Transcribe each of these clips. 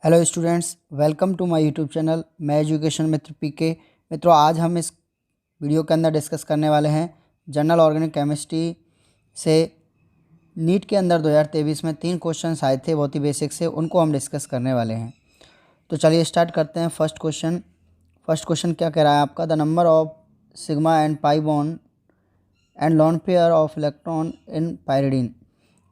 Hello students, welcome to my YouTube channel. मैं Education Mitra PK. मित्रों, आज हम इस वीडियो के अंदर डिस्कस करने वाले हैं जनरल ऑर्गेनिक केमिस्ट्री से नीट के अंदर 2023 में 3 क्वेश्चंस आए थे बहुत ही बेसिक से, उनको हम डिस्कस करने वाले हैं। तो चलिए स्टार्ट करते हैं। फर्स्ट क्वेश्चन क्या कह रहा है आपका? The number of sigma and pi bond and lone pair of electron in pyridine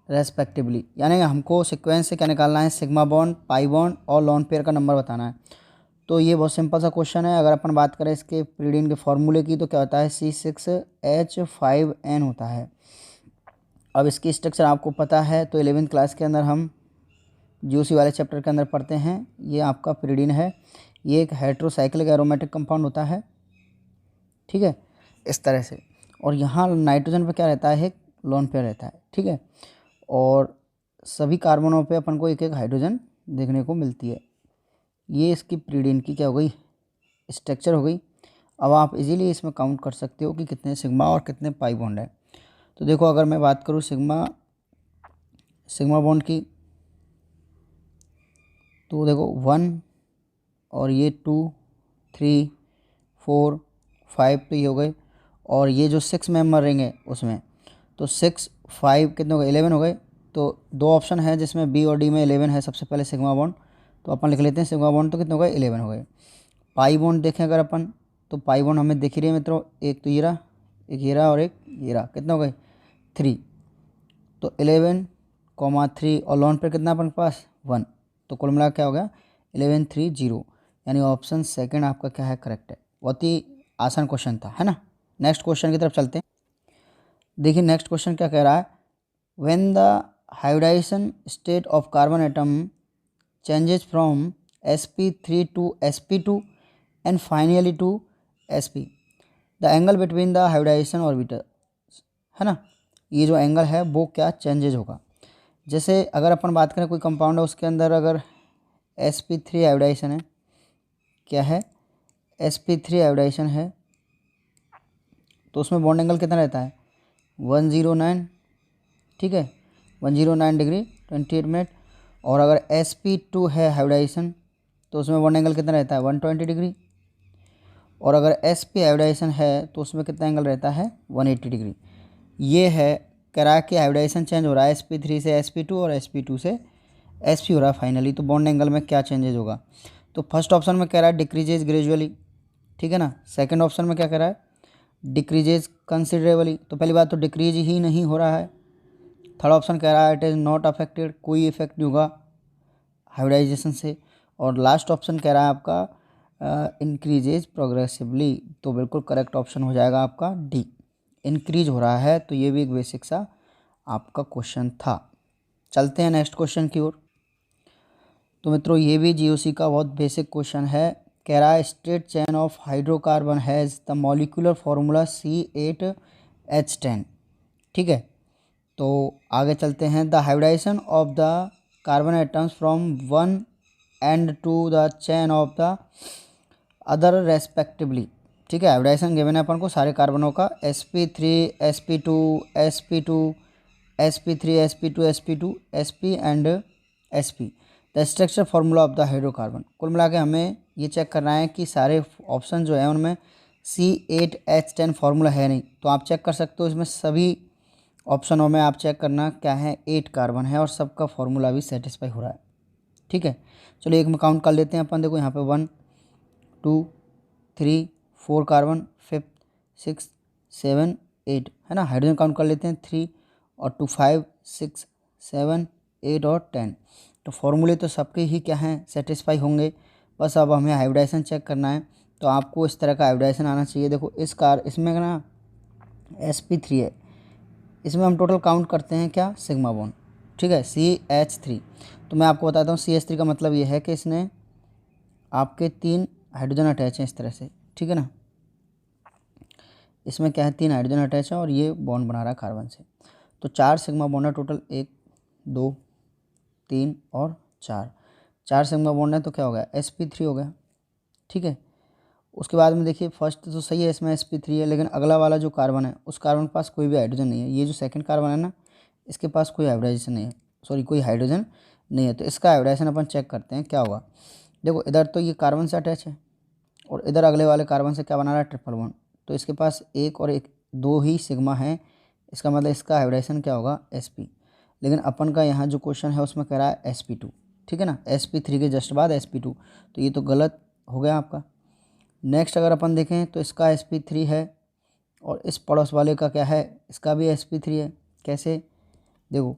respectively. यानी हमको सीक्वेंस से क्या निकालना है? सिग्मा बॉन्ड, पाई बॉन्ड और लॉन पेयर का नंबर बताना है। तो ये बहुत सिंपल सा क्वेश्चन है। अगर अपन बात करें इसके pyridine के फॉर्मूले की तो क्या होता है? C6H5N होता है। अब इसकी स्ट्रक्चर आपको पता है, तो 11th क्लास के अंदर हम GOC वाले चैप्टर के अंदर पढ़ते हैं। ये आपका pyridine है। ये एक हेट्रोसाइक्लिक एरोमेटिक कंपाउंड होता है, ठीक है, इस तरह से। और यहाँ नाइट्रोजन पे क्या रहता है? लोन पेयर रहता है, ठीक है। और सभी कार्बनों पे अपन को एक एक हाइड्रोजन देखने को मिलती है। ये इसकी pyridine की क्या हो गई? स्ट्रक्चर हो गई। अब आप इजीली इसमें काउंट कर सकते हो कि कितने सिग्मा और कितने पाई बॉन्ड है। तो देखो, अगर मैं बात करूँ सिग्मा बॉन्ड की, तो देखो 1 और ये 2 3 4 5 तो ये हो गए। और ये जो 6 मेंबर रहेंगे उसमें, तो 6 5 कितने हो गए? 11 हो गए। तो 2 ऑप्शन है जिसमें बी और डी में 11 है। सबसे पहले सिग्मा बॉन्ड, तो अपन लिख लेते हैं सिग्मा बॉन्ड, तो कितने हो गए? 11 हो गए। पाई बॉन्ड देखें अगर अपन, तो पाई बॉन्ड हमें दिख रही है मित्रों, एक तो ये रहा, एक ये रहा और एक ये रहा। कितने हो गए? 3। तो 11, 3 और लॉन पेयर कितना अपन के पास? 1। तो कुल मिला क्या हो गया? 11 3 0। यानी ऑप्शन सेकंड आपका क्या है? करेक्ट है। बहुत ही आसान क्वेश्चन था, है ना। नेक्स्ट क्वेश्चन की तरफ चलते हैं। देखिए नेक्स्ट क्वेश्चन क्या कह रहा है? When the hybridization state of carbon atom changes from sp3 to sp2 and finally to sp, the angle between the hybridization orbital, है ना। ये जो एंगल है वो क्या चेंजेज होगा? जैसे अगर अपन बात करें कोई कंपाउंड है, उसके अंदर अगर sp3 हाइब्रिडाइजेशन है, क्या है? sp3 हाइब्रिडाइजेशन है, तो उसमें बॉन्ड एंगल कितना रहता है? 109, ठीक है, 109 डिग्री 28 मिनट। और अगर sp2 है हाइब्रिडाइजेशन, तो उसमें बॉन्ड एंगल कितना रहता है? 120 डिग्री। और अगर sp हाइब्रिडाइजेशन है तो उसमें कितना एंगल रहता है? 180 डिग्री। ये है करा के हाइब्रिडाइजेशन चेंज हो रहा है sp3 से sp2 और sp2 से sp हो रहा है फाइनली। तो बॉन्ड एंगल में क्या चेंजेज होगा? तो फर्स्ट ऑप्शन में कह रहा है डिक्रीजेज ग्रेजुअली, ठीक है ना। सेकंड ऑप्शन में क्या कह रहा है? Decreases considerably. तो पहली बात तो डिक्रीज ही नहीं हो रहा है। थर्ड ऑप्शन कह रहा है इट इज़ नॉट अफेक्टेड, कोई इफेक्ट नहीं होगा हाइब्रिडाइजेशन से। और लास्ट ऑप्शन कह रहा है आपका इंक्रीजेज प्रोग्रेसिवली। तो बिल्कुल करेक्ट ऑप्शन हो जाएगा आपका डी, इंक्रीज हो रहा है। तो ये भी एक बेसिक सा आपका क्वेश्चन था। चलते हैं नेक्स्ट क्वेश्चन की ओर। तो मित्रों, ये भी GOC का बहुत बेसिक क्वेश्चन है। कह रहा है straight chain of hydrocarbon has the molecular formula C8H10, ठीक है। तो आगे चलते हैं। The hybridization of the carbon atoms from one and two the chain of the other respectively, ठीक है। हाइब्रिडाइजेशन गिवन है अपन को सारे कार्बनों का, sp3 sp2 sp2 sp3 sp2 sp2 sp and sp, the structure formula of the hydrocarbon. कुल मिला के हमें ये चेक करना है कि सारे ऑप्शन जो है उनमें C8H10 फार्मूला है नहीं। तो आप चेक कर सकते हो इसमें सभी ऑप्शनों में, आप चेक करना क्या है, 8 कार्बन है और सबका फार्मूला भी सेटिस्फाई हो रहा है, ठीक है। चलो एक में काउंट कर लेते हैं अपन। देखो यहाँ पे 1 2 3 4 कार्बन, 5 6 7 8, है ना। हाइड्रोजन काउंट कर लेते हैं 3 और 2 5 6 7 8 और 10। तो फॉर्मूले तो सबके ही क्या हैं? सेटिस्फाई होंगे। बस अब हमें हाइब्रिडाइजेशन चेक करना है। तो आपको इस तरह का हाइब्रिडाइजेशन आना चाहिए। देखो इसमें ना sp3 है, इसमें हम टोटल काउंट करते हैं क्या? सिग्मा बॉन्ड, ठीक है, CH3। तो मैं आपको बताता हूँ CH3 का मतलब ये है कि इसने आपके 3 हाइड्रोजन अटैच हैं इस तरह से, ठीक है ना। इसमें क्या है? 3 हाइड्रोजन अटैच है और ये बॉन्ड बना रहा है कार्बन से। तो 4 सिग्मा बॉन्ड है टोटल, 1 2 3 और 4 सिग्मा बॉन्ड है। तो क्या हो गया? sp3 हो गया, ठीक है। उसके बाद में देखिए फर्स्ट तो सही है, इसमें sp3 है, लेकिन अगला वाला जो कार्बन है उस कार्बन के पास कोई भी हाइड्रोजन नहीं है। ये जो सेकंड कार्बन है ना, इसके पास कोई हाइब्रिडाइजेशन नहीं है, सॉरी कोई हाइड्रोजन नहीं है। तो इसका हाइब्रिडाइजेशन अपन चेक करते हैं क्या होगा। देखो इधर तो ये कार्बन से अटैच है और इधर अगले वाले कार्बन से क्या बना रहा है, ट्रिपल बॉन्ड। तो इसके पास एक और एक दो ही सिग्मा है, इसका मतलब इसका हाइब्रिडाइजेशन क्या होगा, sp। लेकिन अपन का यहाँ जो क्वेश्चन है उसमें कह रहा है sp2, ठीक है ना, sp3 के जस्ट बाद sp2, तो ये तो गलत हो गया आपका। नेक्स्ट अगर अपन देखें तो इसका sp3 है और इस पड़ोस वाले का क्या है, इसका भी sp3 है। कैसे, देखो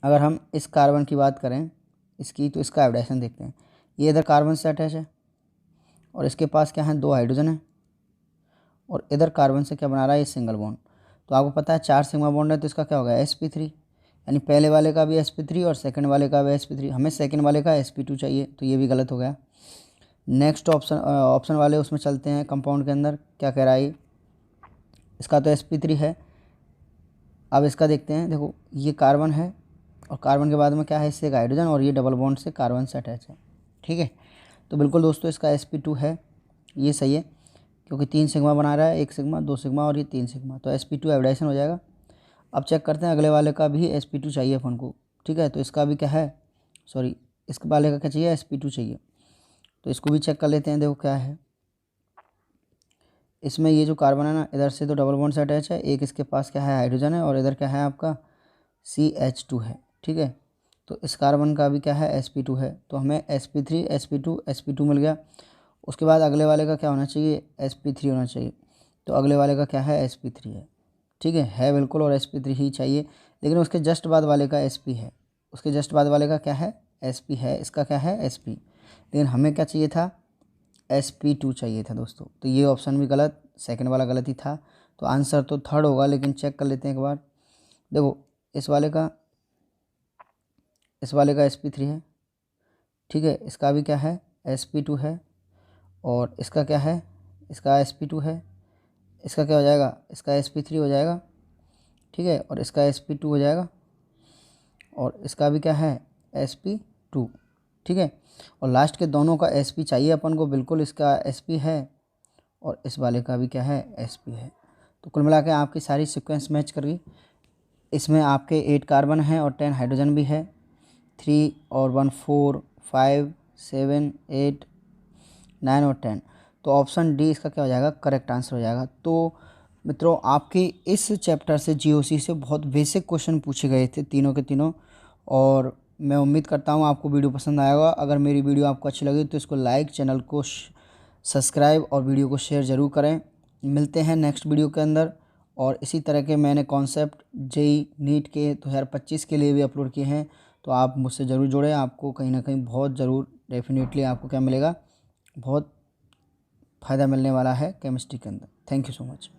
अगर हम इस कार्बन की बात करें इसकी, तो इसका हाइब्रिडाइजेशन देखते हैं। ये इधर कार्बन से अटैच है और इसके पास क्या है, 2 हाइड्रोजन है और इधर कार्बन से क्या बना रहा है, ये सिंगल बॉन्ड। तो आपको पता है 4 सिग्मा बॉन्ड है, तो इसका क्या होगा, sp3, यानी पहले वाले का भी sp3 और सेकंड वाले का भी sp3। हमें सेकंड वाले का sp2 चाहिए, तो ये भी गलत हो गया। नेक्स्ट ऑप्शन वाले उसमें चलते हैं, कंपाउंड के अंदर क्या कह रहा है, इसका तो sp3 है। अब इसका देखते हैं, देखो ये कार्बन है और कार्बन के बाद में क्या है, इससे एक हाइड्रोजन और ये डबल बॉन्ड से कार्बन से अटैच है, ठीक है। तो बिल्कुल दोस्तों इसका sp2 है, ये सही है, क्योंकि 3 सिग्मा बना रहा है, 1 सिग्मा 2 सिग्मा और ये 3 सिग्मा, तो sp2 हाइब्रिडाइजेशन हो जाएगा। अब चेक करते हैं अगले वाले का भी sp2 चाहिए अपन को, ठीक है। तो इसका भी क्या है, सॉरी इसके वाले का क्या चाहिए, sp2 चाहिए। तो इसको भी चेक कर लेते हैं, देखो क्या है इसमें, ये जो कार्बन है ना, इधर से तो डबल बॉन्ड से अटैच है, एक इसके पास क्या है, हाइड्रोजन है और इधर क्या है आपका CH2 है, ठीक है। तो इस कार्बन का भी क्या है, sp2 है, तो हमें sp3 sp2 मिल गया। उसके बाद अगले वाले का क्या होना चाहिए, sp3 होना चाहिए। तो अगले वाले का क्या है, sp3 है, ठीक है बिल्कुल, और sp3 ही चाहिए। लेकिन उसके जस्ट बाद वाले का sp है, उसके जस्ट बाद वाले का क्या है, sp है, इसका क्या है, sp। लेकिन हमें क्या चाहिए था, sp2 चाहिए था दोस्तों। तो ये ऑप्शन भी गलत, सेकंड वाला गलत ही था। तो आंसर तो थर्ड होगा, लेकिन चेक कर लेते हैं एक बार। देखो इस वाले का sp3 है, ठीक है, इसका भी क्या है, sp2 है और इसका क्या है, इसका sp2 है, इसका क्या हो जाएगा, इसका sp3 हो जाएगा, ठीक है, और इसका sp2 हो जाएगा और इसका भी क्या है, sp2, ठीक है। और लास्ट के दोनों का sp चाहिए अपन को, बिल्कुल इसका sp है और इस वाले का भी क्या है, sp है। तो कुल मिला के आपकी सारी सीक्वेंस मैच कर गई। इसमें आपके 8 कार्बन हैं और 10 हाइड्रोजन भी है, 3 और 1 4 5 7 8 9 और 10। तो ऑप्शन डी इसका क्या हो जाएगा, करेक्ट आंसर हो जाएगा। तो मित्रों आपके इस चैप्टर से GOC से बहुत बेसिक क्वेश्चन पूछे गए थे तीनों के तीनों, और मैं उम्मीद करता हूँ आपको वीडियो पसंद आएगा। अगर मेरी वीडियो आपको अच्छी लगी तो इसको लाइक, चैनल को सब्सक्राइब और वीडियो को शेयर ज़रूर करें। मिलते हैं नेक्स्ट वीडियो के अंदर, और इसी तरह के मैंने कॉन्सेप्ट JEE नीट के 2025 के लिए भी अपलोड किए हैं, तो आप मुझसे ज़रूर जुड़ें। आपको कहीं ना कहीं बहुत ज़रूर डेफिनेटली आपको क्या मिलेगा, बहुत फ़ायदा मिलने वाला है केमिस्ट्री के अंदर। Thank you so much.